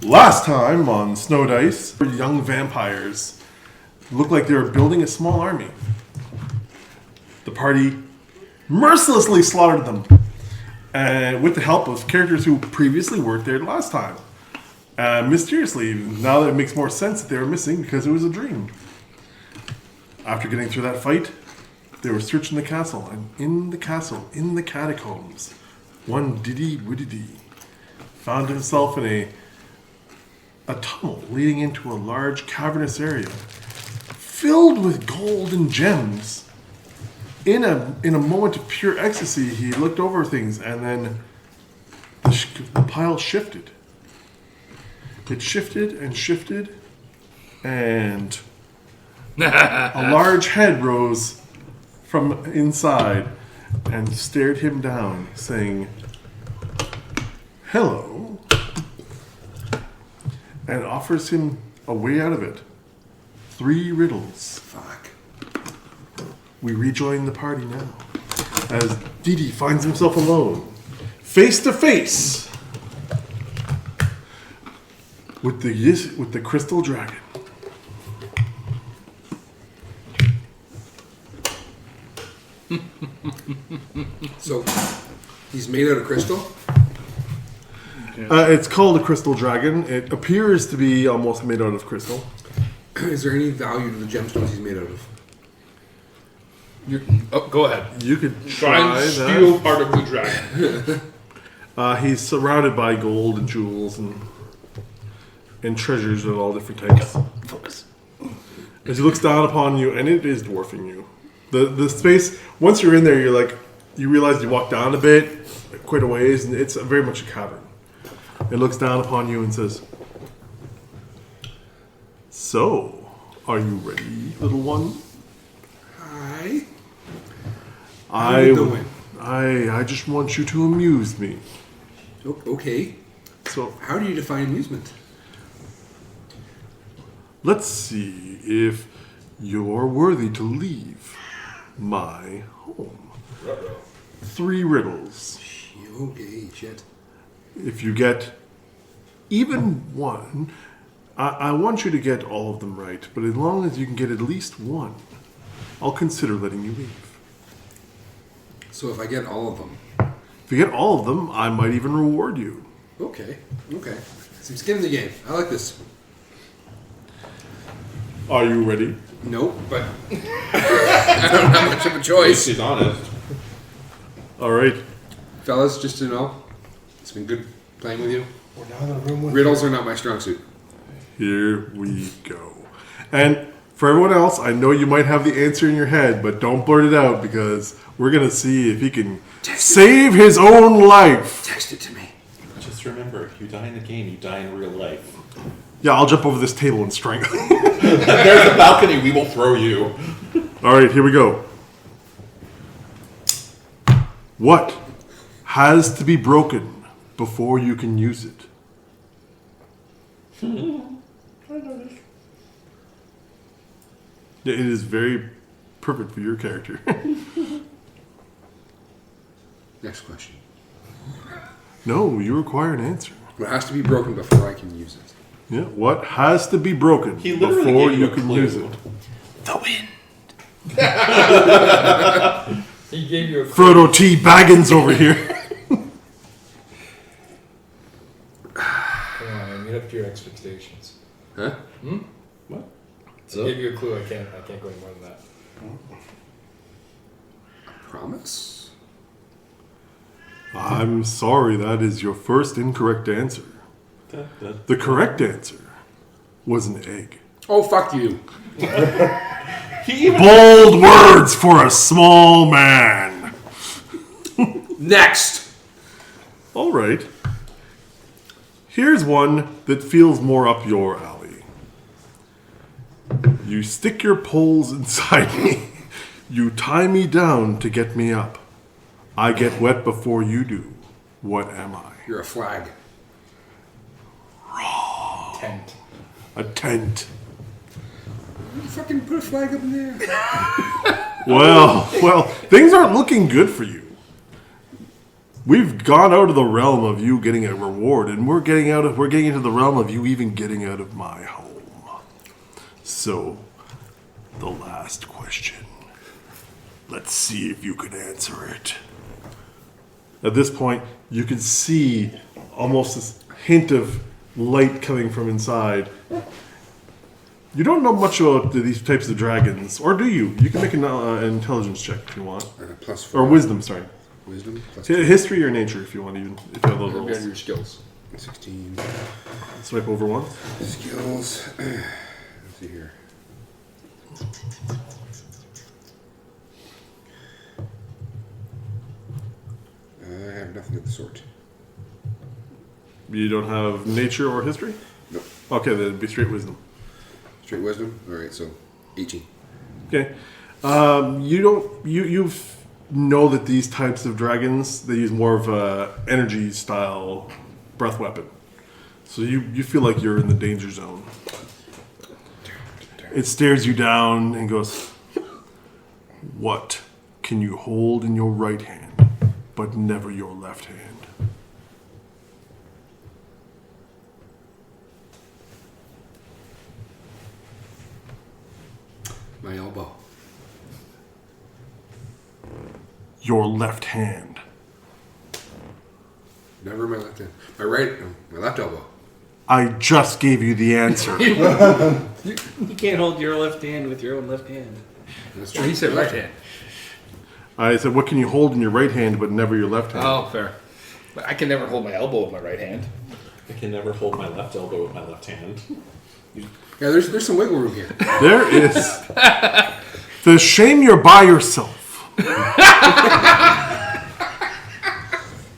Last time on Snow Dice, young vampires looked like they were building a small army. The party mercilessly slaughtered them, and with the help of characters who previously worked there last time. Mysteriously, now that it makes more sense that they were missing because it was a dream. After getting through that fight, they were searching the castle, and in the castle, in the catacombs, one Diddy Widdity found himself in a tunnel leading into a large cavernous area filled with gold and gems. In a moment of pure ecstasy, he looked over things, and then the pile shifted. It shifted and shifted, and a large head rose from inside and stared him down, saying, "Hello," and offers him a way out of it. 3 riddles. Fuck. We rejoin the party now, as Didi finds himself alone, face to face with the crystal dragon. So, he's made out of crystal? It's called a crystal dragon. It appears to be almost made out of crystal. Is there any value to the gemstones he's made out of? Go ahead. You could Try and steal part of the dragon. He's surrounded by gold and jewels and treasures of all different types. Focus. As he looks down upon you, and it is dwarfing you. The space, once you're in there, you realize you walk down a bit, quite a ways, and it's very much a cavern. It looks down upon you and says, "So, are you ready, little one?" Hi. How are you doing? I just want you to amuse me. Okay. So, How do you define amusement? let's see if you're worthy to leave my home. 3 riddles. Okay, shit. If you get even one, I want you to get all of them right, but as long as you can get at least one, I'll consider letting you leave. So if I get all of them. If you get all of them, I might even reward you. Okay. Some skin in the game. I like this. Are you ready? Nope, but I don't have much of a choice. She's honest. All right. Fellas, just to know, it's been good playing with you. We're now in a room with Riddles are not my strong suit. Here we go. And for everyone else, I know you might have the answer in your head, but don't blurt it out because we're going to see if he can save his own life. Text it to me. Just remember, if you die in the game, you die in real life. Yeah, I'll jump over this table and strangle. There's a balcony, we will throw you. All right, here we go. What has to be broken before you can use it? It is very perfect for your character. Next question. No, you require an answer. What has to be broken before I can use it? Yeah, what has to be broken He literally before gave you you a can clue. use it? The wind. He gave you a Frodo T. Baggins over here. Come on, meet up to your expectations. Huh? What? I gave you a clue. I can't go any more than that. Promise? I'm sorry, that is your first incorrect answer. The correct answer was an egg. Oh, fuck you. Bold words for a small man. Next! All right. Here's one that feels more up your alley. You stick your poles inside me. You tie me down to get me up. I get wet before you do. What am I? You're a flag. Tent. A tent. You fucking put a flag up in there. Well, things aren't looking good for you. We've gone out of the realm of you getting a reward, and we're getting into the realm of you even getting out of my home. So, the last question. Let's see if you can answer it. At this point, you can see almost this hint of light coming from inside. You don't know much about these types of dragons, or do you? You can make an intelligence check if you want. +4. Or wisdom, sorry. Wisdom? History or nature, if you want, even if you have those Maybe on rolls. your skills. 16. Swipe over once. Skills. Let's see here. I have nothing of the sort. You don't have nature or history? Nope. Okay, then it'd be straight wisdom. Straight wisdom? Alright, so 18. Okay. You know that these types of dragons, they use more of a energy style breath weapon. So you feel like you're in the danger zone. It stares you down and goes, "What can you hold in your right hand, but never your left hand?" My elbow. Your left hand. Never my left hand. My right, no, my left elbow. I just gave you the answer. You can't hold your left hand with your own left hand. That's Well, true. he said right hand. I said, what can you hold in your right hand, but never your left hand? Oh, fair. But I can never hold my elbow with my right hand. I can never hold my left elbow with my left hand. Yeah, there's some wiggle room here. There is. The shame you're by yourself.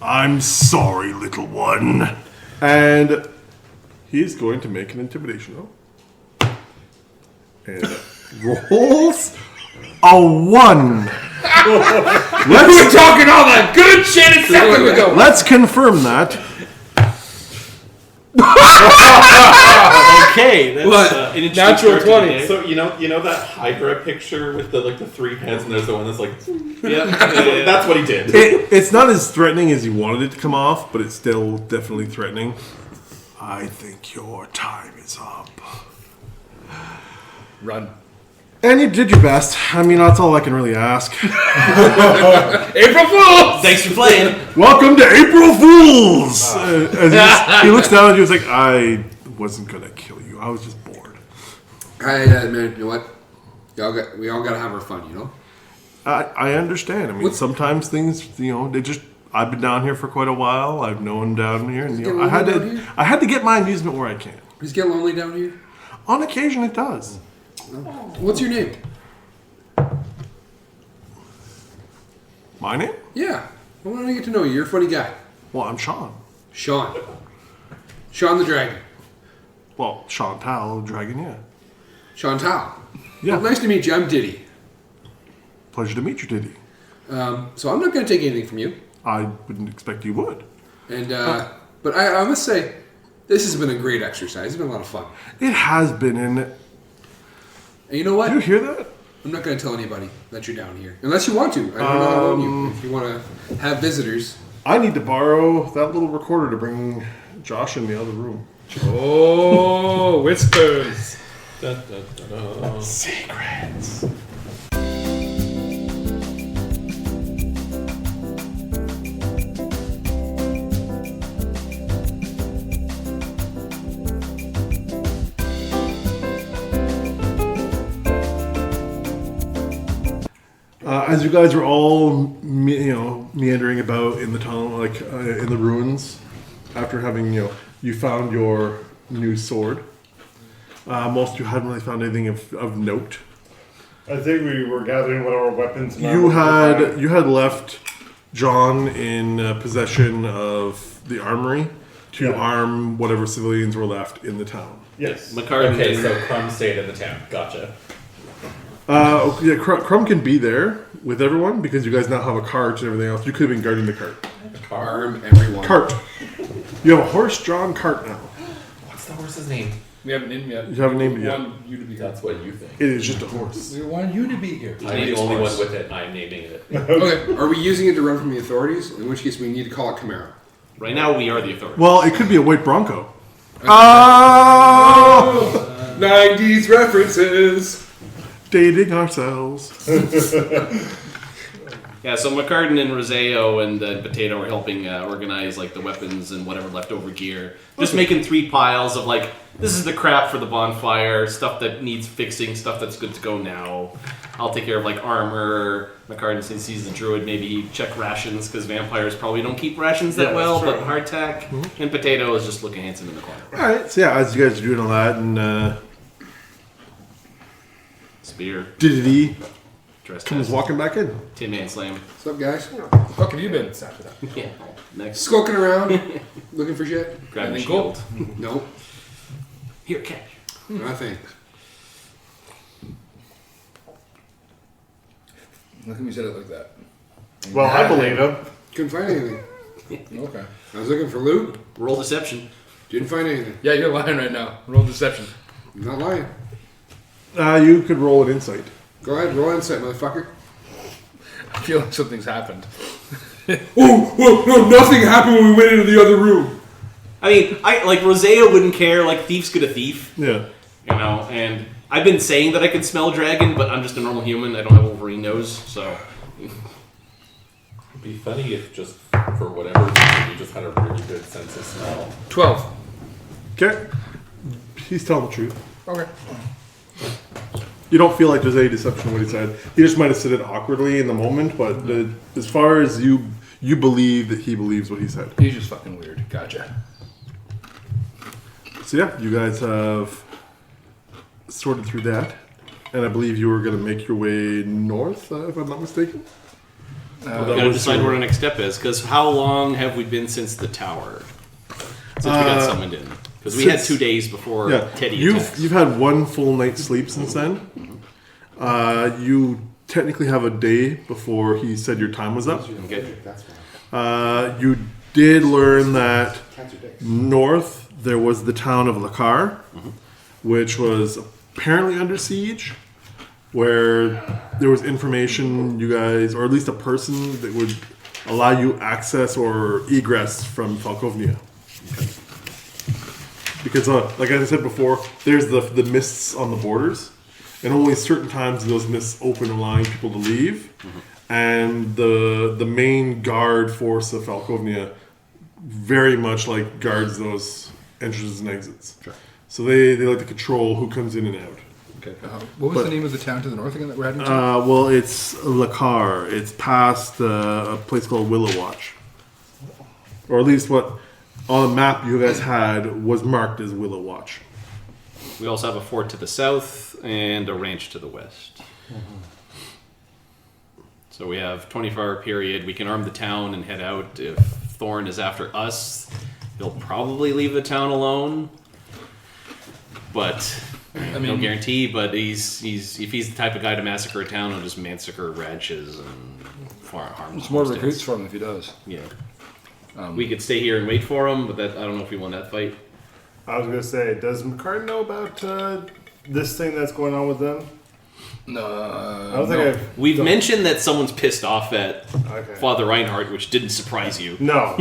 I'm sorry, little one. And he's going to make an intimidation roll. And rolls a 1. We were talking all that good shit a second ago. Let's confirm that. Okay, that's What? an interesting Natural start to 20. the day. So you know that Hydra picture with the 3 heads, and there's the one that's like, Yeah. that's what he did. It's not as threatening as you wanted it to come off, but it's still definitely threatening. I think your time is up. Run. And you did your best. I mean, that's all I can really ask. April Fools! Thanks for playing. Welcome to April Fools! As he looks down at you, he's like, I wasn't going to kill you. I was just bored. Man, you know what? We all gotta have our fun, you know? I understand. I mean, sometimes things, I've been down here for quite a while. I've known down here. And, I had to get my amusement where I can. Does it get lonely down here? On occasion, it does. What's your name? My name? Yeah. I want to get to know you. You're a funny guy. Well, I'm Sean. Sean. Sean the Dragon. Well, Chantal, Dragon, yeah. Chantal. Yeah. Well, nice to meet you. I'm Diddy. Pleasure to meet you, Diddy. So I'm not going to take anything from you. I wouldn't expect you would. And but I must say, this has been a great exercise. It's been a lot of fun. It has been in. And you know what? Do you hear that? I'm not going to tell anybody that you're down here. Unless you want to. I don't know how long you. If you want to have visitors. I need to borrow that little recorder to bring Josh in the other room. Oh, whispers. Da, da, da, da. Secrets. As you guys are all, meandering about in the tunnel, in the ruins, after having, you found your new sword. Most of you hadn't really found anything of note. I think we were gathering whatever weapons. And You armor had left John in possession of the armory to arm whatever civilians were left in the town. Yes. McCartan Okay, didn't- so Crumb stayed in the town. Gotcha. Crumb can be there with everyone because you guys now have a cart and everything else. You could have been guarding the cart. Arm everyone. Cart. You have a horse-drawn cart now. What's the horse's name? We haven't named him yet. You haven't named it We yet. want you to be here. That's what you think. It is just a horse. We want you to be here. I'm the only one with it. I'm naming it. Okay. Are we using it to run from the authorities? In which case, we need to call it Camaro. Right now, we are the authority. Well, it could be a white Bronco. Oh! 90s references. Dating ourselves. Yeah, so McCartan and Roseo and Potato are helping organize like the weapons and whatever leftover gear. Just making 3 piles of like, this is the crap for the bonfire, stuff that needs fixing, stuff that's good to go now. I'll take care of like armor. McCartan, since he's the druid, maybe check rations because vampires probably don't keep rations that well, but hardtack. And Potato is just looking handsome in the corner. All right. So yeah, as you guys are doing all that, and Spear, Diddy dress comes test, walking back in. Tin Man Slam. What's up, guys? Fuck have you been? Yeah. Next, Skulking around, looking for shit? grabbing Anything shield. Nope. Here, cash. Nothing. How come you said it like that? Well, I believe him. Couldn't find anything. Okay. I was looking for loot. Roll deception. Didn't find anything. Yeah, you're lying right now. Roll deception. I'm not lying. You could roll an insight. Go ahead, roll insight, motherfucker. I feel like something's happened. Oh, no, nothing happened when we went into the other room. I mean, I like Roseo wouldn't care. Like thief's good a thief, Yeah. you know. And I've been saying that I could smell dragon, but I'm just a normal human. I don't have Wolverine nose, so. It'd be funny if just for whatever reason you just had a really good sense of smell. 12. Okay. He's telling the truth. Okay. You don't feel like there's any deception in what he said. He just might have said it awkwardly in the moment, but as far as you believe that he believes what he said. He's just fucking weird. Gotcha. So yeah, you guys have sorted through that, and I believe you were going to make your way north, if I'm not mistaken. We gotta decide where the next step is, because how long have we been since the tower? Since we got summoned in? Because we had 2 days before Teddy attacked. You've had one full night's sleep since then. You technically have a day before he said your time was up. Okay. You did learn that north there was the town of Lakar, which was apparently under siege, where there was information you guys, or at least a person that would allow you access or egress from Falkovnia. Because, like I said before, there's the mists on the borders, and only certain times do those mists open, allowing people to leave. And the main guard force of Falkovnia very much like guards those entrances and exits. Sure. So they like to control who comes in and out. Okay. What was the name of the town to the north again that we're heading to? Well, it's Lakar. It's past a place called Willow Watch, or at least what on the map you guys had was marked as Willow Watch. We also have a fort to the south and a ranch to the west. So we have 24-hour period. We can arm the town and head out. If Thorn is after us, he'll probably leave the town alone. But I no mean, guarantee. But he's if he's the type of guy to massacre a town, he'll just massacre ranches and harm. it's more homesteads. recruits for him if he does. Yeah. We could stay here and wait for him, but I don't know if we won that fight. I was gonna say, does McCartan know about this thing that's going on with them? No. I don't think I've. We've mentioned that someone's pissed off at Okay. Father Reinhardt, which didn't surprise you. No,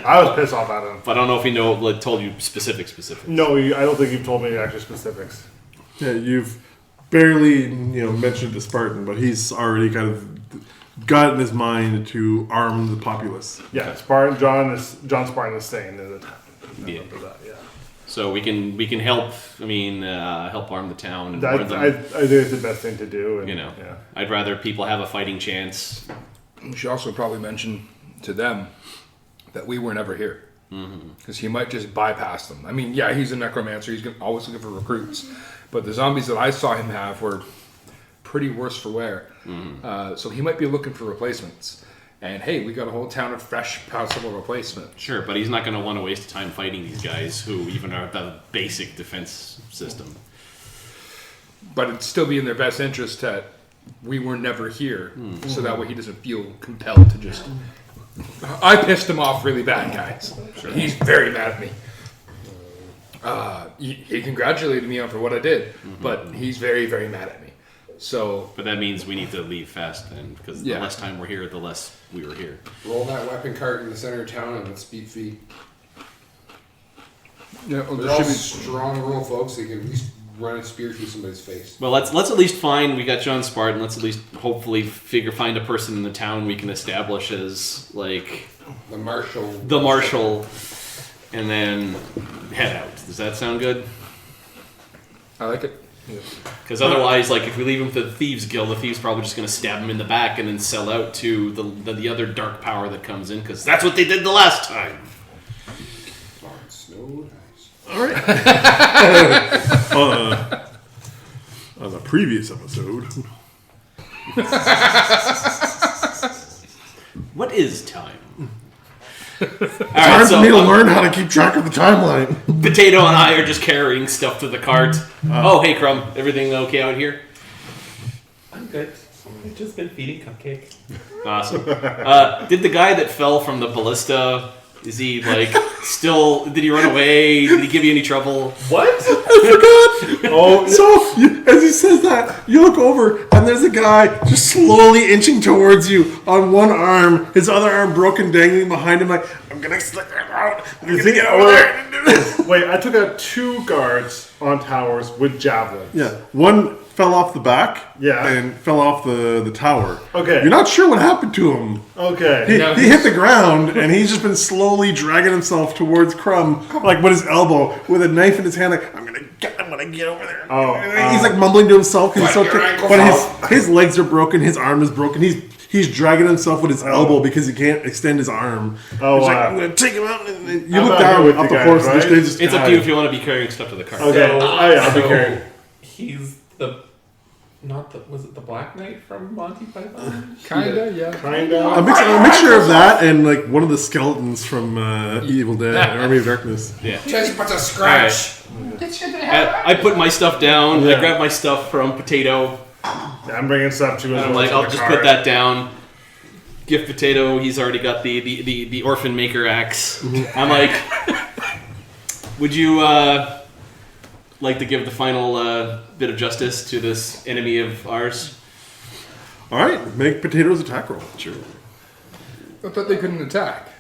I was pissed off at him. But I don't know if he told you specific. No, I don't think you've told me actual specifics. Yeah, you've barely mentioned the Spartan, but he's already kind of got in his mind to arm the populace. Yeah, Spartan. John Spartan is staying in the town. Yeah. Yeah. So we can help. I mean, help arm the town and warn them. I think it's the best thing to do. And, Yeah. Mm-hmm. I'd rather people have a fighting chance. We should also probably mention to them that we were never here. Because he might just bypass them. I mean, yeah, he's a necromancer. He's always looking for recruits. But the zombies that I saw him have were pretty worse for wear. So he might be looking for replacements. And hey, we got a whole town of fresh, possible replacements. Sure, but he's not going to want to waste time fighting these guys who even are the basic defense system. But it'd still be in their best interest that we were never here. So that way he doesn't feel compelled to just... I pissed him off really bad, guys. He's very mad at me. He congratulated me on for what I did, but he's very, very mad at me. So, But that means we need to leave fast then, because the Yeah. less time we're here, the less we were here. Roll that weapon cart in the center of town and let's beat feet. yeah, They're all strong rural folks. They can at least run a spear through somebody's face. Well, let's at least find. We got John Spartan. Let's at least hopefully find a person in the town we can establish as like The marshal. the marshal, and then head out. Does that sound good? I like it. Because otherwise, like if we leave him to the thieves guild, the thieves probably just going to stab him in the back and then sell out to the other dark power that comes in. Because that's what they did the last time. Snow ice. All right. On the previous episode, What is time? All time right, for me to learn how to keep track of the timeline. Potato and I are just carrying stuff to the cart. Oh, hey, Crumb. Everything okay out here? I'm good. I've just been feeding Cupcake. Awesome. Did the guy that fell from the ballista, is he, like, still... Did he run away? Did he give you any trouble? What? I forgot. As he says that, you look over and there's a guy just slowly inching towards you on one arm, his other arm broken, dangling behind him. Like, I'm gonna slick that out. I'm gonna get over there. Wait, I took out 2 guards on towers with javelins. Yeah, one fell off the back. Yeah. and fell off the tower. Okay. You're not sure what happened to him. Okay. He hit the ground, and he's just been slowly dragging himself towards Crumb, like with his elbow, with a knife in his hand, like, I'm gonna get over there. Oh, And he's like mumbling to himself, 'cause he's so but his legs are broken, his arm is broken, he's dragging himself with his elbow because he can't extend his arm. Oh, He's like, wow. I'm gonna take him out, and you I'm look out here down with up you the guys, horse, and right? there's this It's up guy. to you if you want to be carrying stuff to the cart. Okay. I'll be carrying. He's the... Not the... Was it the Black Knight from Monty Python? Kinda, yeah. Kinda. A mixture of that and like one of the skeletons from Evil Dead, Army of Darkness. Yeah. Just bunch of scratch. I put my stuff down. I grab my stuff from Potato. I'm bringing stuff to And his I'm like, I'll just put that down. Give Potato. He's already got the orphan maker axe. I'm like, would you like to give the final bit of justice to this enemy of ours? All right, make Potato's attack roll. Sure. I thought they couldn't attack.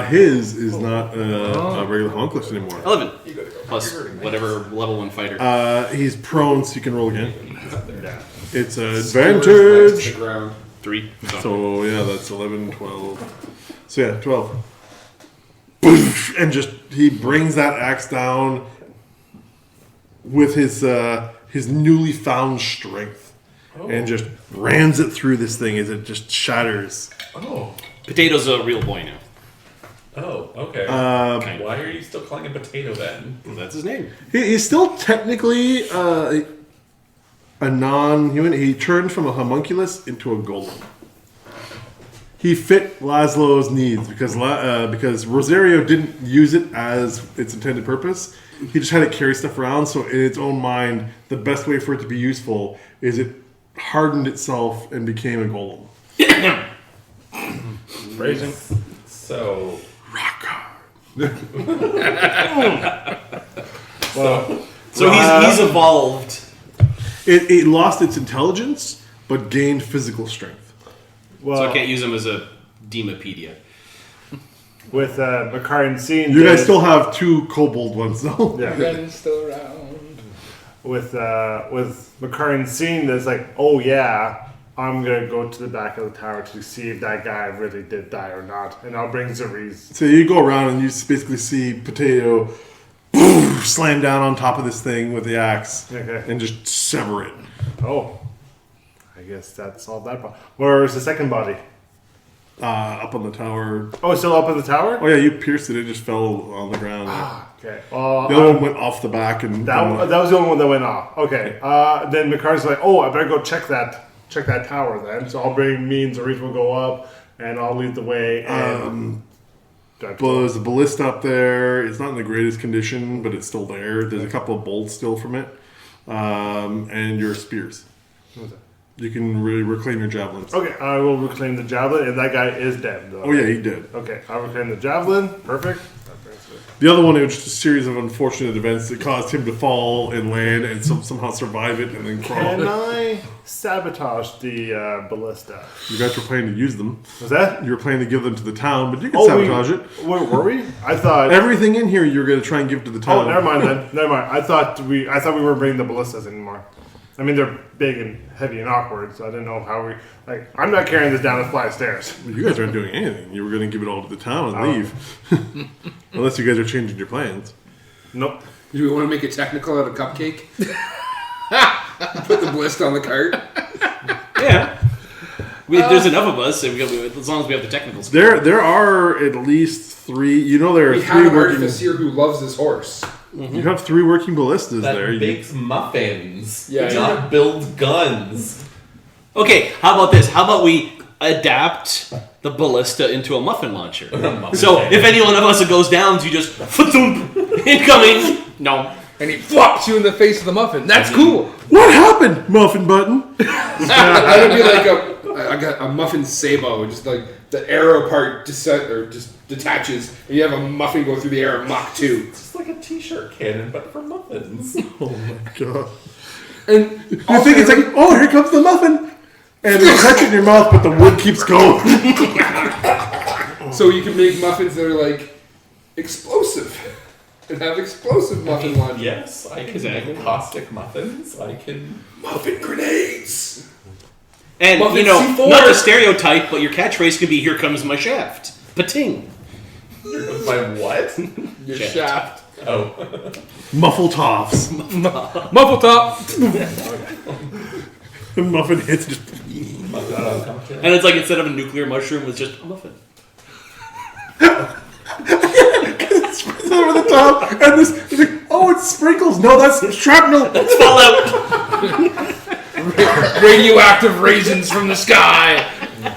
His is not a regular honkless anymore. 11 plus whatever level 1 fighter. He's prone, so you can roll again. It's an Legs to advantage. the ground. 3. So yeah, that's 11, 12. So yeah, 12. Boof, and just he brings that axe down with his newly found strength, and just rams it through this thing as it just shatters. Oh. Potato's a real boy now. Oh, okay. Kind of. Why are you still calling him Potato then? That's his name. He's still technically a non-human. He turned from a homunculus into a golem. He fit Laszlo's needs because Rosario didn't use it as its intended purpose. He just had it carry stuff around. So in its own mind, the best way for it to be useful is it hardened itself and became a golem. Phrasing. So... So he's evolved. It lost its intelligence, but gained physical strength. Well, So I can't use him as a Demopedia. with Makarian scene. You guys still have 2 kobold ones, though. Yeah. Ben's still around. With Makarian scene, that's like, oh yeah, I'm gonna go to the back of the tower to see if that guy really did die or not, and I'll bring Zeriz. So you go around and you basically see Potato slam down on top of this thing with the axe and just sever it. Oh, I guess that solved that problem. Where's the second body? Up on the tower. Oh, it's still up in the tower? Oh yeah, you pierced it. It just fell on the ground. Okay. The other one went off the back, and That was the only one that went off. Okay. Then Makarian's like, oh, I better go check that tower then. So I'll bring me and Zeriz will go up, and I'll lead the way. And But there's a ballista up there. It's not in the greatest condition, but it's still there. There's a couple of bolts still from it, and your spears. You can really reclaim your javelins. Okay, I will reclaim the javelin, and that guy is dead, though. Oh yeah, he did. Okay, I'll reclaim the javelin. Perfect. The other one, it was just a series of unfortunate events that caused him to fall and land and somehow survive it and then Can crawl. I sabotage the ballista? You guys were planning to use them. Was that? You were planning to give them to the town, but you can sabotage it. Were we? I thought. Everything in here, you're going to try and give to the Oh, town. never mind then. Never mind. I thought we weren't bringing the ballistas anymore. I mean, they're big and heavy and awkward, so I didn't know how we. Like, I'm not carrying this down a flight of stairs. Well, you guys aren't doing anything. You were going to give it all to the town and Oh. leave. Unless you guys are changing your plans. Nope. Do we want to make it technical out of cupcake? Put the blister on the cart. Yeah. There's enough of us, so as long as we have the technical skill. There are at least 3. You know there are We 3 have an working. artificer who loves this horse. You have 3 working ballistas That there. bakes muffins. Yeah, It's yeah. not build guns. Okay, how about this? How about we adapt the ballista into a muffin launcher? So if any one of us goes down, you just thump, incoming. No. And he flops you in the face of the muffin. That's cool. What happened, Muffin Button? That would be like I got a muffin sabot, just like the arrow part just detaches, and you have a muffin go through the air Mach 2. It's just like a t-shirt cannon, but for muffins. Oh my god. And You think it's like, oh, here comes the muffin. And you catch it in your mouth, but the wood keeps going. so you can make muffins that are like explosive. And have explosive muffin launchers. Yes, I can Exactly. make caustic muffins. I can... Muffin grenades! And, Muffin C4. not to stereotype, but your catchphrase can be, here comes my shaft. Pating. My what? Your Shaft. shaft. Oh. Muffle toffs. Muffle top. The muffin hits just. And it's like instead of a nuclear mushroom, it's just a muffin. It's over the top. And this, it's like, oh, it's sprinkles. No, that's shrapnel. It's Fallout. Radioactive raisins from the sky.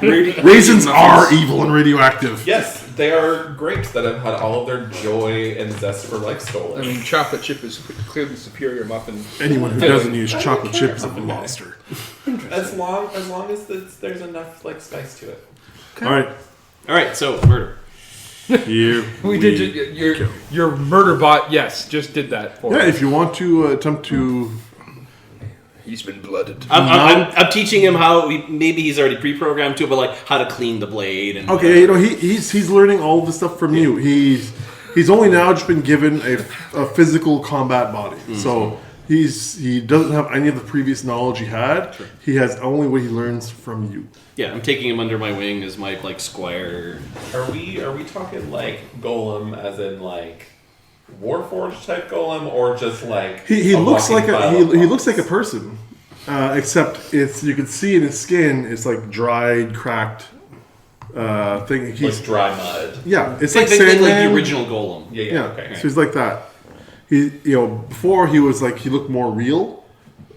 Raisins are evil and radioactive. Yes, they are grapes that have had all of their joy and zest for life I stolen. mean, chocolate chip is clearly superior muffin. Anyone who doesn't use chocolate chip is a monster. As long as there's enough like spice to it. All right. All right, so murder. We did your murder bot. Yes, just did that for Yeah, us. if you want to attempt to. He's been blooded. I'm teaching him how, maybe he's already pre-programmed to, but like how to clean the blade. And Okay, you know, he's learning all of the stuff from you. He's only now just been given a physical combat body. So he doesn't have any of the previous knowledge he had. Sure. He has only what he learns from you. Yeah, I'm taking him under my wing as my like squire. Are we talking like golem as in like Warforged type golem or just like He a looks walking like pile of he looks like bones? a person, except it's you can see in his skin it's like dried, cracked thing. He's Like dry mud. yeah, it's Think like like Sandman. the original golem. Yeah, Yeah, okay. so he's like that. He before he was like he looked more real,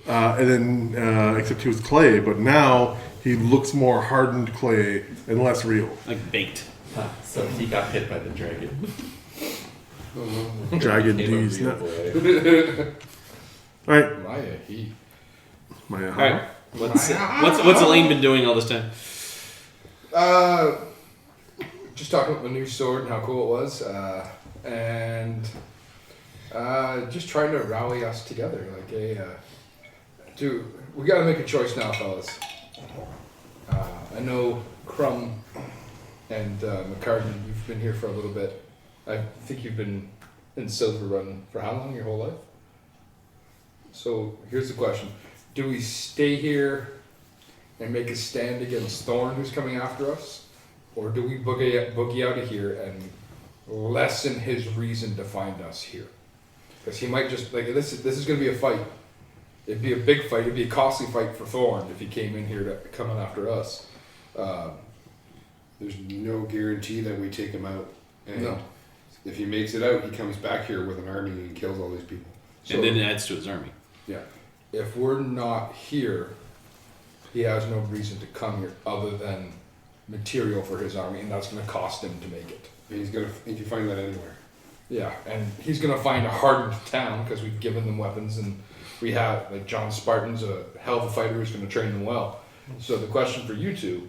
and then except he was clay, but now he looks more hardened clay and less real. Like baked. Huh, so he got hit by the dragon. Dragon Became a D's. real All boy. right, Maya, he. my All right, what's Elaine been doing all this time? Just talking about the new sword and how cool it was, and just trying to rally us together. Like dude, we got to make a choice now, fellas. I know Crumb and McCartney, you've been here for a little bit. I think you've been in Silver Run for how long? Your whole life? So here's the question. Do we stay here and make a stand against Thorn who's coming after us? Or do we boogie out of here and lessen his reason to find us here? Because he might just, like, this is going to be a fight. It'd be a big fight. It'd be a costly fight for Thorn if he came in here coming after us. There's no guarantee that we take him out. And No. if he makes it out, he comes back here with an army and kills all these people. And then it adds to his army. Yeah. If we're not here, he has no reason to come here other than material for his army, and that's going to cost him to make it. And he can find that anywhere. Yeah, and he's going to find a hardened town because we've given them weapons, and we have, like, John Spartan's a hell of a fighter who's going to train them well. So the question for you two,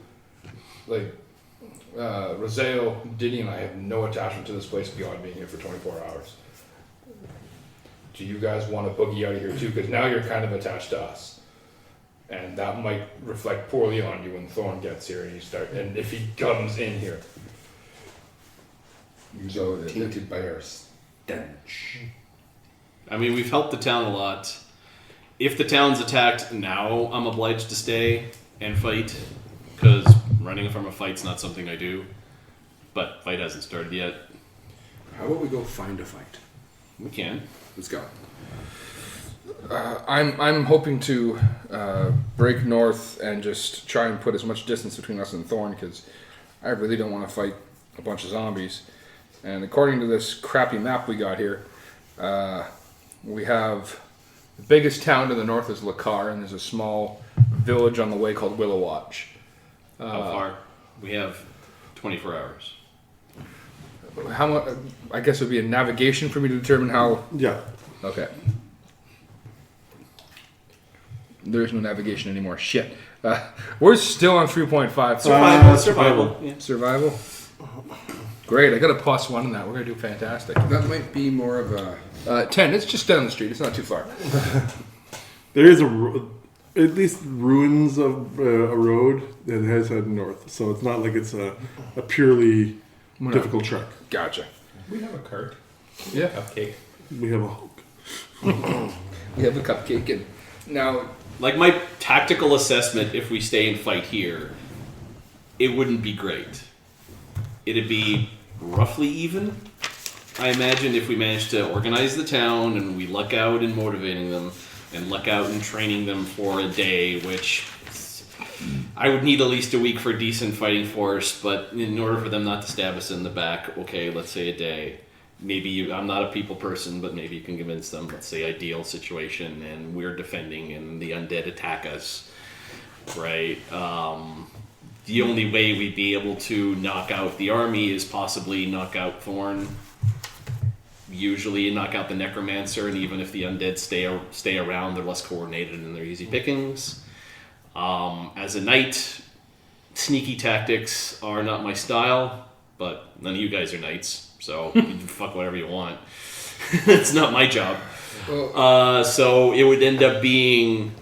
like, Roseo, Diddy, and I have no attachment to this place beyond being here for 24 hours. Do you guys want to boogie out of here too? Because now you're kind of attached to us. And that might reflect poorly on you when Thorn gets here and if he comes in here. So tainted by our stench. I mean, we've helped the town a lot. If the town's attacked now, I'm obliged to stay and fight, because running from a fight's not something I do. But fight hasn't started yet. How about we go find a fight? We can. Let's go. I'm hoping to break north and just try and put as much distance between us and Thorn, because I really don't want to fight a bunch of zombies. And according to this crappy map we got here, we have the biggest town to the north is Lakar, and there's a small village on the way called Willow Watch. How far? We have 24 hours. How much? I guess it would be a navigation for me to determine how. Yeah. Okay. There is no navigation anymore. Shit. We're still on 3.5. Survival. Yeah. Survival. Great. I got a +1 in that. We're gonna do fantastic. That might be more of a... 10. It's just down the street. It's not too far. There is at least ruins of a road that has headed north, so it's not like it's a purely difficult trek. Gotcha. We have a cart. Yeah. Cupcake. We have a Hulk. We have a cupcake, and now Like, my tactical assessment, if we stay and fight here, it wouldn't be great. It'd be roughly even. I imagine if we managed to organize the town and we luck out in motivating them and luck out in training them for a day, which I would need at least a week for a decent fighting force, but in order for them not to stab us in the back, okay, let's say a day. Maybe I'm not a people person, but maybe you can convince them, let's say ideal situation and we're defending and the undead attack us, right? The only way we'd be able to knock out the army is possibly knock out Thorn, usually knock out the necromancer, and even if the undead stay around, they're less coordinated and they're easy pickings. As a knight, sneaky tactics are not my style, but none of you guys are knights. So you can fuck whatever you want. It's not my job. So it would end up being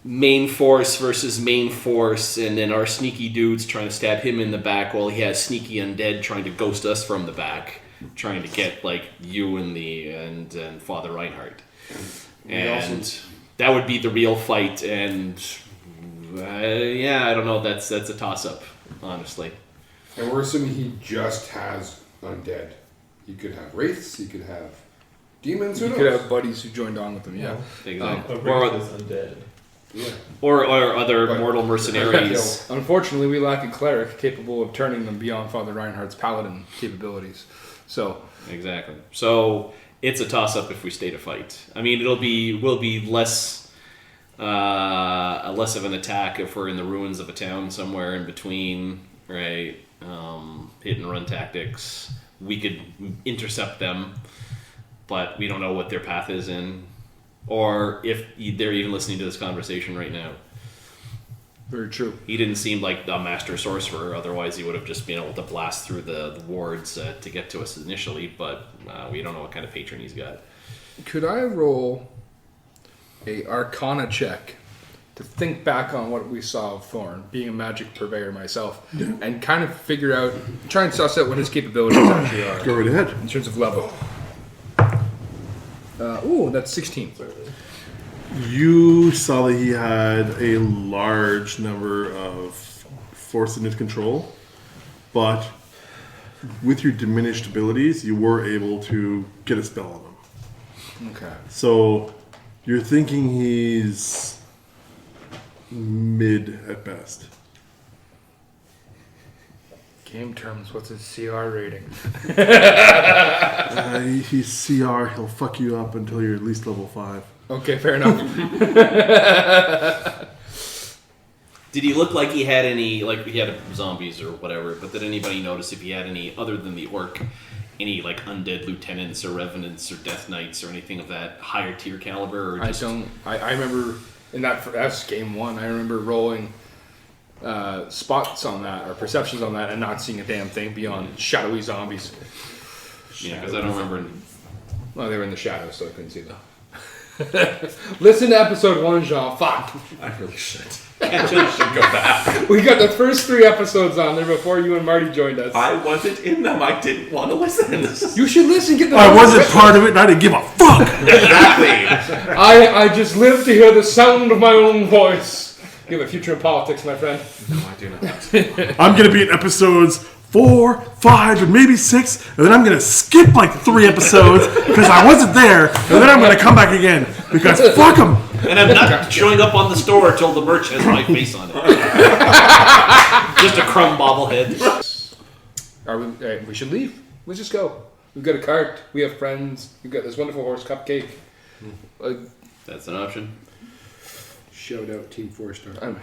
main force versus main force, and then our sneaky dudes trying to stab him in the back while he has sneaky undead trying to ghost us from the back, trying to get like you and Father Reinhardt. And that would be the real fight. And yeah, I don't know. That's a toss up, honestly. And we're assuming he just has undead. He could have wraiths, he could have demons, who you knows? could have buddies who joined on with them. Yeah. Exactly. Or is undead. Yeah. Or other But- mortal mercenaries. Unfortunately, we lack a cleric capable of turning them beyond Father Reinhardt's paladin capabilities. So Exactly. So it's a toss up if we stay to fight. I mean, will be less of an attack if we're in the ruins of a town somewhere in between, right? Hit and run tactics. We could intercept them, but we don't know what their path is in, or if they're even listening to this conversation right now. very true. He didn't seem like a master sorcerer, otherwise he would have just been able to blast through the wards to get to us initially, but we don't know what kind of patron he's got. Could I roll a Arcana check to think back on what we saw of Thorn, being a magic purveyor myself, and kind of figure out, try and suss out what his capabilities actually are Go right ahead. in terms of level? That's 16. You saw that he had a large number of force in his control, but with your diminished abilities, you were able to get a spell on him. Okay. So you're thinking he's mid at best. Game terms, what's his CR rating? He's CR, he'll fuck you up until you're at least level 5. Okay, fair enough. Did he look like he had any, like he had zombies or whatever, but did anybody notice if he had any, other than the orc, any like undead lieutenants or revenants or death knights or anything of that higher tier caliber? Or just... I remember in that's game 1, I remember rolling spots on that or perceptions on that and not seeing a damn thing beyond shadowy zombies. Yeah, because I don't remember. Well, they were in the shadows, so I couldn't see them. Listen to episode 1, Jean. Fuck. I really should. I really should go back. We got the first 3 episodes on there before you and Marty joined us. I wasn't in them. I didn't want to listen. You should listen. Get the. I wasn't part of it, and I didn't give a fuck. Exactly. I just live to hear the sound of my own voice. You have a future in politics, my friend. No, I do not. I'm gonna be in episodes 4, 5, and maybe 6, and then I'm gonna skip like 3 episodes because I wasn't there, and then I'm gonna come back again because fuck them. And I'm not showing up on the store till the merch has my face on it. Just a crumb bobblehead. We should leave. Let's just go. We've got a cart. We have friends. We've got this wonderful horse cupcake. That's an option. Shout out Team 4-star.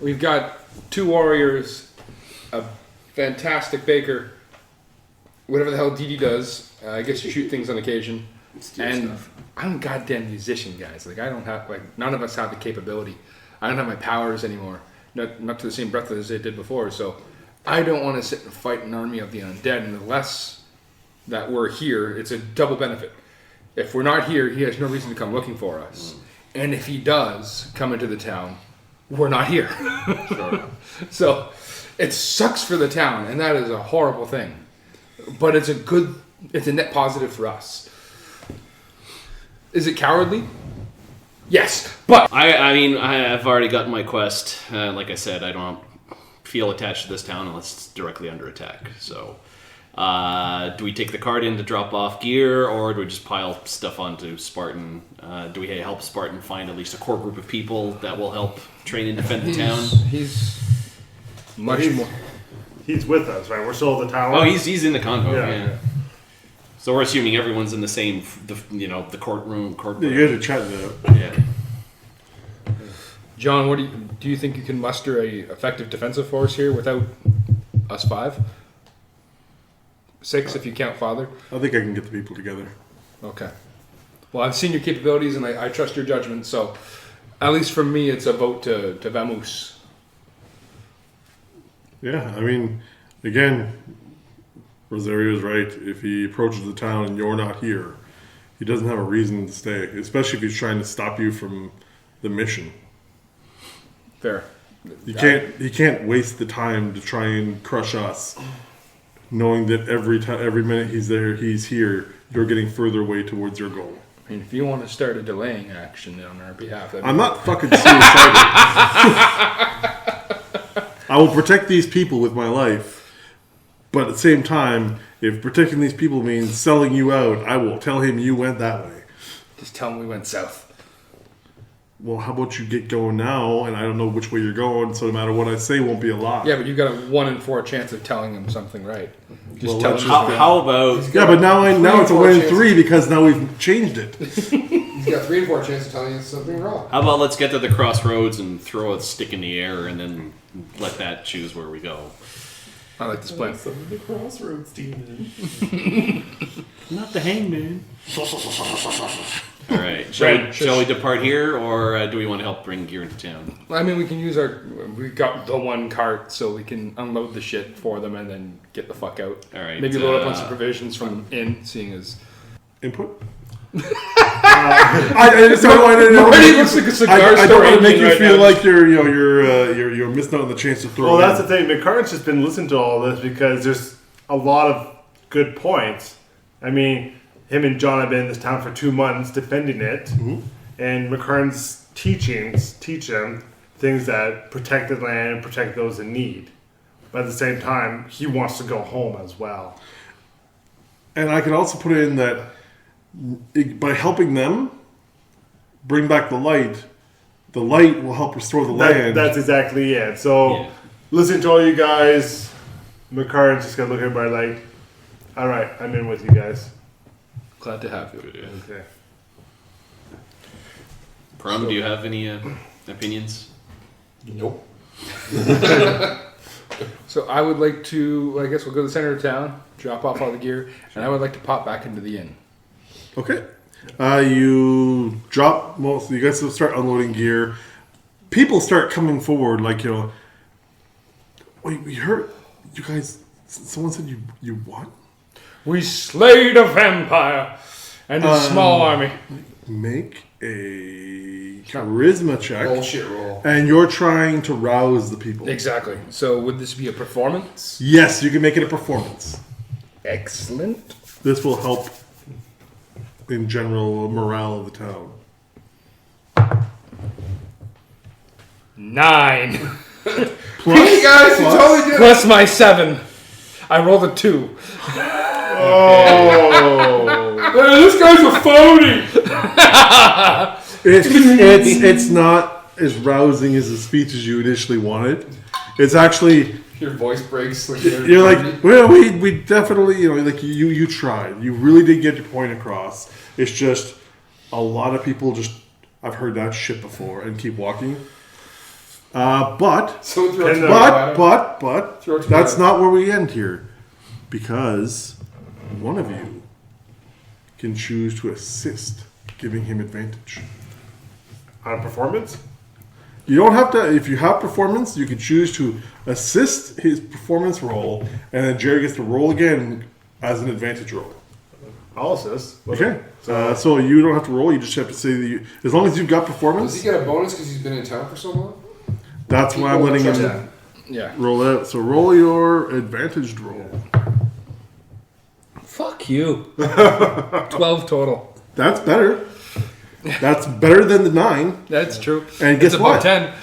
We've got 2 warriors, a fantastic baker, whatever the hell Dee Dee does. I guess you shoot things on occasion. And I'm a goddamn musician, guys. Like, I don't have, like, none of us have the capability. I don't have my powers anymore. Not to the same breadth as they did before. So I don't want to sit and fight an army of the undead. And unless that we're here, it's a double benefit. If we're not here, he has no reason to come looking for us. And if he does come into the town, we're not here. So it sucks for the town, and that is a horrible thing. But it's a net positive for us. Is it cowardly? Yes, but I mean, I've already gotten my quest. Like I said, I don't feel attached to this town unless it's directly under attack. So, do we take the cart in to drop off gear, or do we just pile stuff onto Spartan? Do we help Spartan find at least a core group of people that will help train and defend the town? He's much more. He's with us, right? We're still at the tower. Oh, he's in the convo. Yeah. Yeah. So we're assuming everyone's in the same, the courtroom. You guys are chatting it out. Yeah. John, what do you think you can muster a effective defensive force here without us 5? 6 if you count Father. I think I can get the people together. Okay. Well, I've seen your capabilities and I trust your judgment. So, at least for me, it's a vote to Vamoose. Yeah, I mean, again, Rosario's right. If he approaches the town and you're not here, he doesn't have a reason to stay, especially if he's trying to stop you from the mission. Fair. He can't waste the time to try and crush us, knowing that every minute he's there, he's here, you're getting further away towards your goal. I mean, if you want to start a delaying action on our behalf, I'm not fucking suicidal. I will protect these people with my life, but at the same time, if protecting these people means selling you out, I will tell him you went that way. Just tell him we went south. Well, how about you get going now, and I don't know which way you're going, so no matter what I say won't be a lie. Yeah, but you've got a 1 in 4 chance of telling him something right. Just Well, tell let's him. just- How about? Yeah, but now it's a 4 win in chances. 3 because now we've changed it. He's got 3 and 4 chances of telling you something wrong. How about let's get to the crossroads and throw a stick in the air and then let that choose where we go. I like this plan. Some of the crossroads demon. Not the hangman. All right. Shall we depart here, or do we want to help bring gear into town? I mean, we can use we got the 1 cart, so we can unload the shit for them and then get the fuck out. All right. Maybe load up on some provisions from in, seeing as... Input? I just don't want to know. Marty looks like a cigar I don't want to store make you right feel now. like you're missing out on the chance to throw. Well, that's in. the thing. McCart's just been listening to all this because there's a lot of good points. I mean, him and John have been in this town for 2 months defending it, and McCart's teachings teach him things that protect the land and protect those in need. But at the same time, he wants to go home as well. And I can also put in that by helping them bring back the light will help restore the land. That's exactly it. So, Yeah. listen to all you guys. McCart's just gonna look at everybody like, all right, I'm in with you guys. Glad to have you. Okay. Prom, do you have any opinions? Nope. So I would like to, I guess we'll go to the center of town, drop off all the gear, and I would like to pop back into the inn. Okay. You drop most. You guys will start unloading gear. people start coming forward, like, wait, we heard you guys. Someone said you what? We slayed a vampire and a small army. Make a charisma check. Bullshit roll. And you're trying to rouse the people. Exactly. So would this be a performance? Yes, you can make it a performance. Excellent. This will help in general morale of the town. 9 Hey guys, you totally did it. plus my 7. I rolled a 2. Man, this guy's a phony. It's not as rousing as the speech as you initially wanted. It's actually Your voice breaks. Like you're like, well, we definitely, like you tried. You really did get your point across. It's just a lot of people just I've heard that shit before and keep walking. But So throw tomato at him. but Throw that's tomato. not where we end here, because one of you can choose to assist, giving him advantage. On performance? You don't have to. If you have performance, you can choose to assist his performance roll, and then Jerry gets to roll again as an advantage roll. I'll assist. Okay. So you don't have to roll. You just have to say that as long as you've got Does performance. he get a bonus because he's been in town for so long? That's why I'm letting Trust him him. Yeah. roll out. So roll your advantaged roll. Fuck you. 12 total. That's better. That's better than the 9. That's true. And guess it's about what? 10.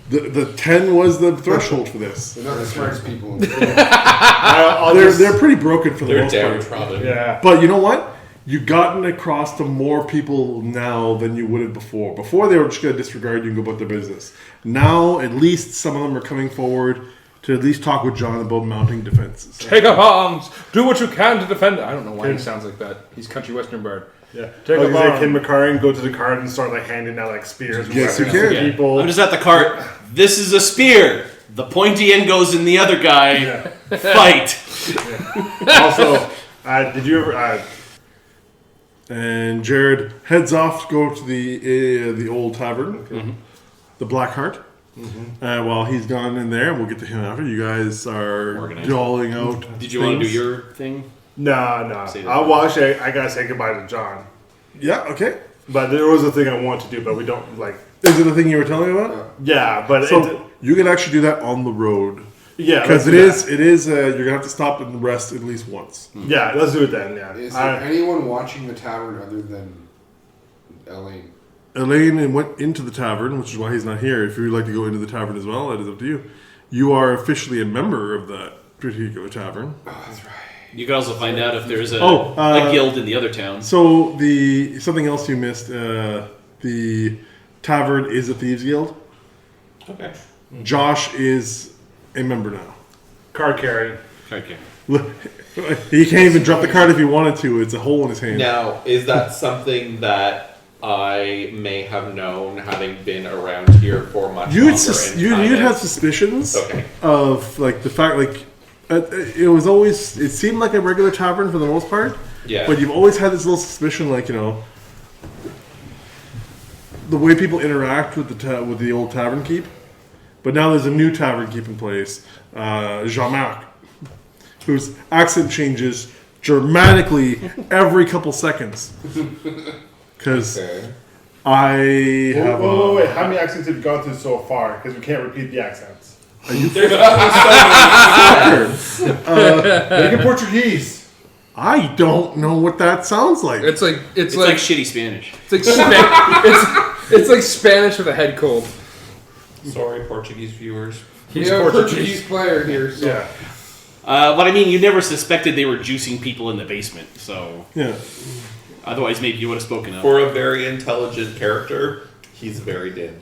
The 10 was the threshold for this. They're not the smartest people. They're pretty broken for the They're most part. downtrodden. Yeah. But you know what? You've gotten across to more people now than you would have before. Before they were just going to disregard you and go about their business. Now, at least some of them are coming forward to at least talk with John about mounting defenses. Take up arms. Do what you can to defend. I don't know why he sounds like that. He's country western bard. Yeah. Take Like a you say, bomb. Ken McCarran go to the card and start like handing out like spears. and Yes, you weapons to can. People. I'm just at the cart. This is a spear. The pointy end goes in the other guy. Fight. Also, did you ever? And Jared heads off to go to the old tavern, the Black Heart. While he's gone in there, we'll get to him after. You guys are Organized. doling out. Did you want to do things. your thing? No. Say that. Well, actually, I gotta say goodbye to John. Yeah. Okay. But there was a thing I want to do, but we don't like. Is it the thing you were telling me about? Yeah, but So you can actually do that on the road yeah, because let's it do is. You're gonna have to stop and rest at least once. that. Yeah, let's do it then. Yeah. Is there anyone watching the tavern other than Elaine? Elaine went into the tavern, which is why he's not here. If you'd like to go into the tavern as well, that is up to you. You are officially a member of that particular tavern. Oh, that's right. You can also find out if there's a a guild in the other towns. So something else you missed. The tavern is a thieves guild. Okay. Josh is a member now. Card carrying. Okay. Look, he can't even drop the card if he wanted to. It's a hole in his hand. Now, is that something that I may have known, having been around here for much longer? You'd have suspicions Okay. of like the fact it was always it seemed like a regular tavern for the most part. Yeah. But you've always had this little suspicion, like the way people interact with the old tavern keep. But now there's a new tavern keep in place, Jean-Marc, whose accent changes dramatically every couple seconds. Because Okay. I have Wait. How many accents have you gone through so far? Because we can't repeat the accents. There's only so Make it Portuguese. I don't know what that sounds like. It's like It's like shitty Spanish. it's like Spanish with a head cold. Sorry, Portuguese viewers. He's We have a Portuguese. Portuguese player here, so Yeah. But I mean, you never suspected they were juicing people in the basement. So Yeah. otherwise, maybe you would have spoken up. For a very intelligent character, he's very dim.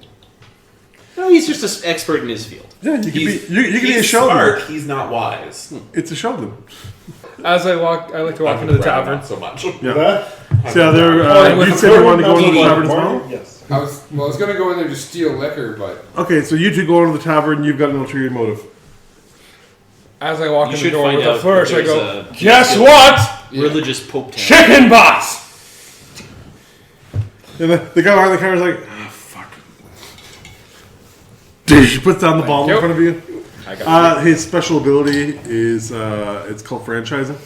No, he's just an expert in his field. Yeah, you can be He's, you can be a he's Sheldon. smart, he's not wise. It's a Sheldon. As I like to walk into the tavern. Not so much. Yeah. So there, you said you want to go into the tavern as well? Yes. I was gonna go in there to steal liquor, but Okay, so you two go into the tavern. You've got an ulterior motive. As I walk You in the should door find with out a flourish, I if go, there's a guess guild. what? Religious Pope town. Chicken boss! And the guy behind the counter is like, oh, fuck. He puts down the bottle in you. front of you. I got His special ability is it's called franchising.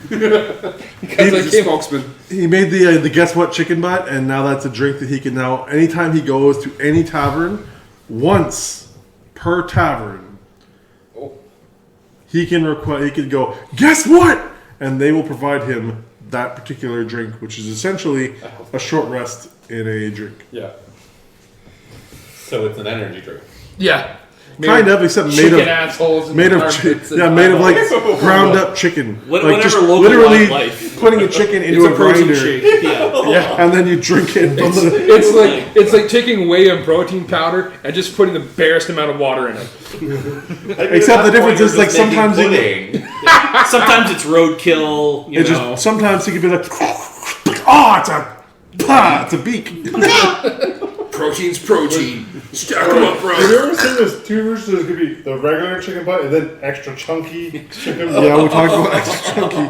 He's like a spokesman. He made the guess what chicken butt, and now that's a drink that he can now. Anytime he goes to any tavern, once per tavern, he can request. He can go guess what, and they will provide him that particular drink, which is essentially a short rest in a drink. Yeah. So it's an energy drink. Yeah. Kind of, except made Chicken of assholes. made of made of like ground up chicken. Whatever Like just local literally wildlife. putting a chicken into It's a protein grinder, shake. Yeah. and then you drink it. From the, It's like taking whey and protein powder and just putting the barest amount of water in it. except the difference is like sometimes you, pudding. Sometimes it's roadkill. You it know. just sometimes you can be like, oh, it's a beak. Protein's protein. Stack them up, Have bro. you ever seen there's two versions? There's gonna be the regular chicken butt and then extra chunky chicken butt. Yeah, we talked about extra chunky.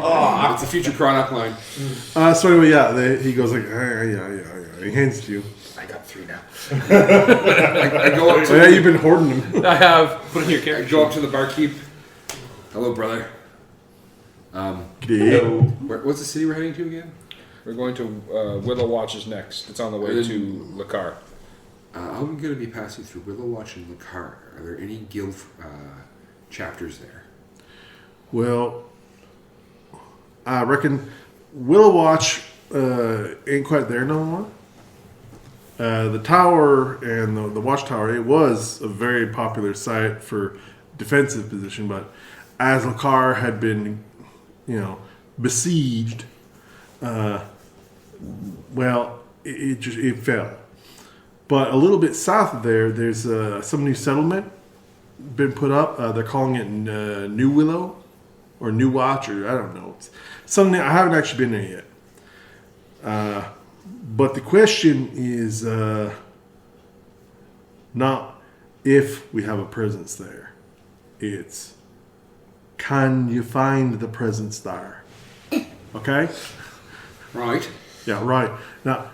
It's a future product line. So anyway, yeah, he goes like, yeah. He hands it to you. I got 3 now. I go up Oh, yeah, to you've been hoarding them. I have. Put in your I character. go up to the barkeep. Hello, brother. G'day. What's the city we're heading to again? We're going to Willow Watches next. It's on the way to Lakar. I'm going to be passing through Willow Watch and Lakar. Are there any guild chapters there? Well, I reckon Willow Watch ain't quite there no more. The tower and the watchtower, it was a very popular site for defensive position, but as Lakar had been, besieged, it fell. But a little bit south of there, there's some new settlement been put up. They're calling it New Willow or New Watch, or I don't know. It's something I haven't actually been there yet. But the question is not if we have a presence there. It's can you find the presence there? Okay? Right. Yeah, right. Now,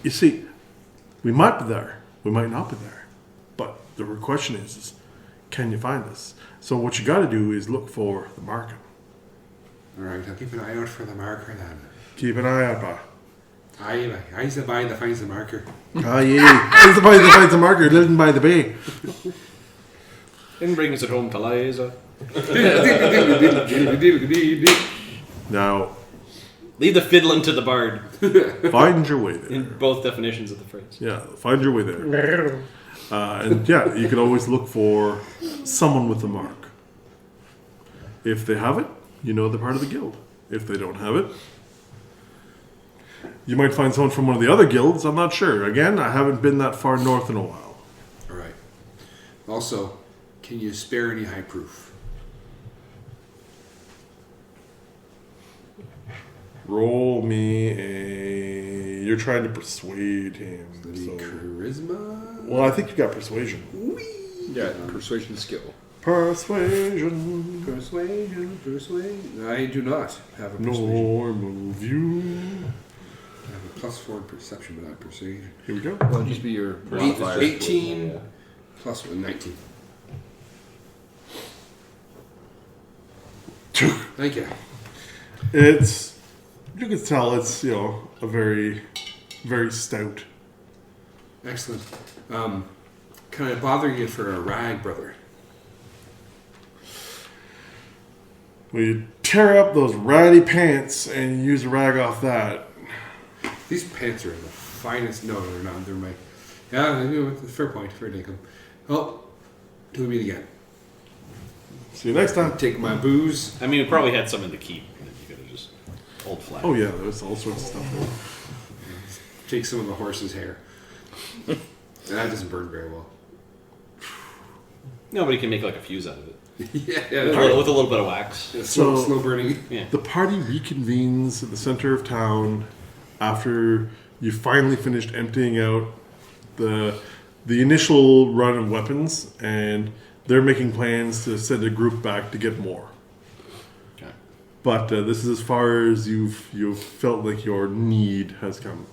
you see, we might be there. We might not be there. But the real question is can you find us? So what you got to do is look for the marker. All right, I'll keep an eye out for the marker then. Keep an eye out, pa. I's the boy that finds the marker. Ah, yeah. It's the boy that finds the marker living by the bay. And brings it home to Liza. Now, Leave the fiddling to the bard. find your way there. In both definitions of the phrase. Yeah, find your way there. And yeah, you can always look for someone with the mark. If they have it, you know they're part of the guild. If they don't have it, you might find someone from one of the other guilds. I'm not sure. Again, I haven't been that far north in a while. All right. Also, can you spare any high proof? Roll me a... You're trying to persuade him. Maybe So. charisma? Well, I think you got persuasion. Yeah, persuasion skill. Persuasion. Persuasion. I do not have a persuasion. Nor move you. I have a +4 in perception without persuasion. Here we go. Well, just be your modifier. 18 plus 1, 19. Thank you. It's... You can tell it's, a very, very stout. Excellent. Can I bother you for a rag, brother? We tear up those ratty pants and use a rag off that. These pants are the finest. No, they're not. They're my... Yeah, fair point. Fair dinkum. Well, till we meet again. See you next time. Take my booze. I mean, we probably had some in the keep. And you could have just pulled flat. Oh yeah, there's all sorts of stuff there. Take some of the horse's hair. That doesn't burn very well. Nobody can make like a fuse out of it. Yeah, With a little bit of wax. yeah, So- slow burning. Yeah. The party reconvenes at the center of town after you finally finished emptying out the initial run of weapons, and they're making plans to send a group back to get more. Okay. But this is as far as you've felt like your need has come.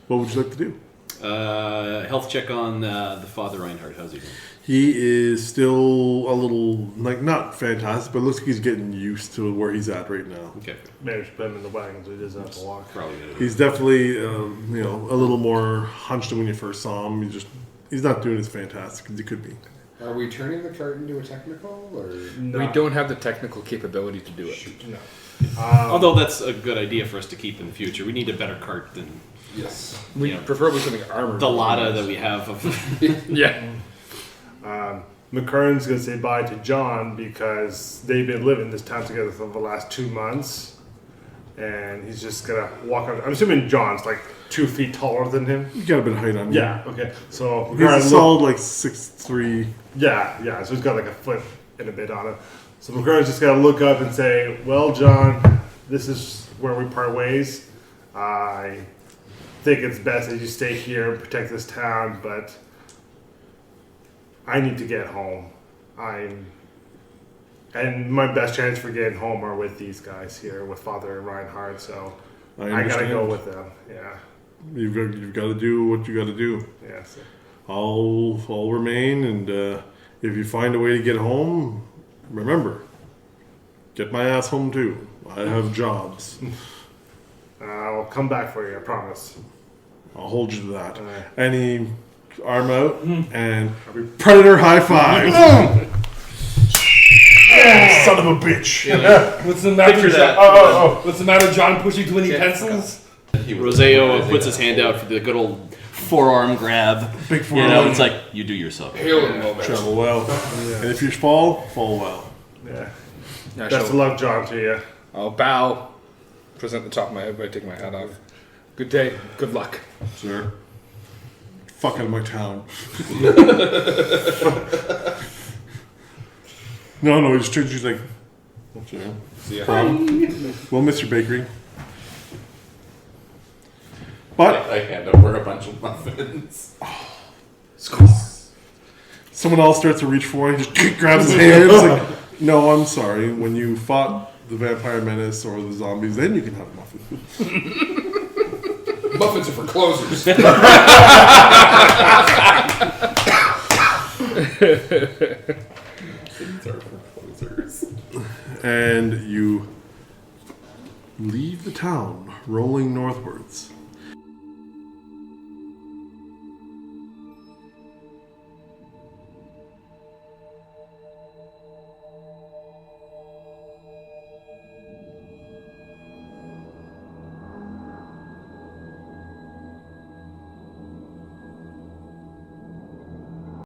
What would you like to do? Health check on the Father Reinhardt. How's he doing? He is still a little, like, not fantastic, but it looks like he's getting used to where he's at right now. Okay. Maybe we should put him in the wagon so he doesn't have to walk. Probably good. He's definitely, a little more hunched than when you first saw him. He's not doing as fantastic as he could be. Are we turning the cart into a technical, or We don't have the technical capability to do it. No. Although that's a good idea for us to keep in the future. We need a better cart than yes? We Yeah. preferably something armored. the Lada that we have. Yeah. McKern's going to say bye to John because they've been living this town together for the last 2 months. And he's just going to walk out. I'm assuming John's like 2 feet taller than him. You got a bit of height on you. Yeah, okay. So He's a solid, like, 6'3". Yeah. So he's got like a foot and a bit on him. So McKern's just got to look up and say, well, John, this is where we part ways. I think it's best that you stay here and protect this town, but I need to get home. And my best chance for getting home are with these guys here, with Father and Reinhardt. So I gotta understand. go with them. Yeah, You've got to do what you got to do. yeah. So. I'll remain, and if you find a way to get home, remember, get my ass home too. I have jobs. I'll come back for you. I promise. I'll hold you to that. Alright. Any arm out and predator high five. Son of a bitch. What's the matter? Picture that. What's the matter, John? Pushing too many pencils? Roseo puts his hand out for the good old forearm grab. Big You forearm. know, it's like, you do yourself. Hailing moment. Travel well. And if you fall well. Yeah. Yeah, Best of luck, John, to you. I'll bow. Present the top of my head by taking my hat off. Good day. Good luck. Sir. Fuck out of my town. No, he just turns, he's like, sir. See ya. We'll miss your bakery. But I hand over a bunch of muffins. someone else starts to reach for him, he just grabs his hand. It's like, no, I'm sorry. When you fought the vampire menace or the zombies, then you can have muffins. Muffins are for closers. These are for posers. And you leave the town, rolling northwards.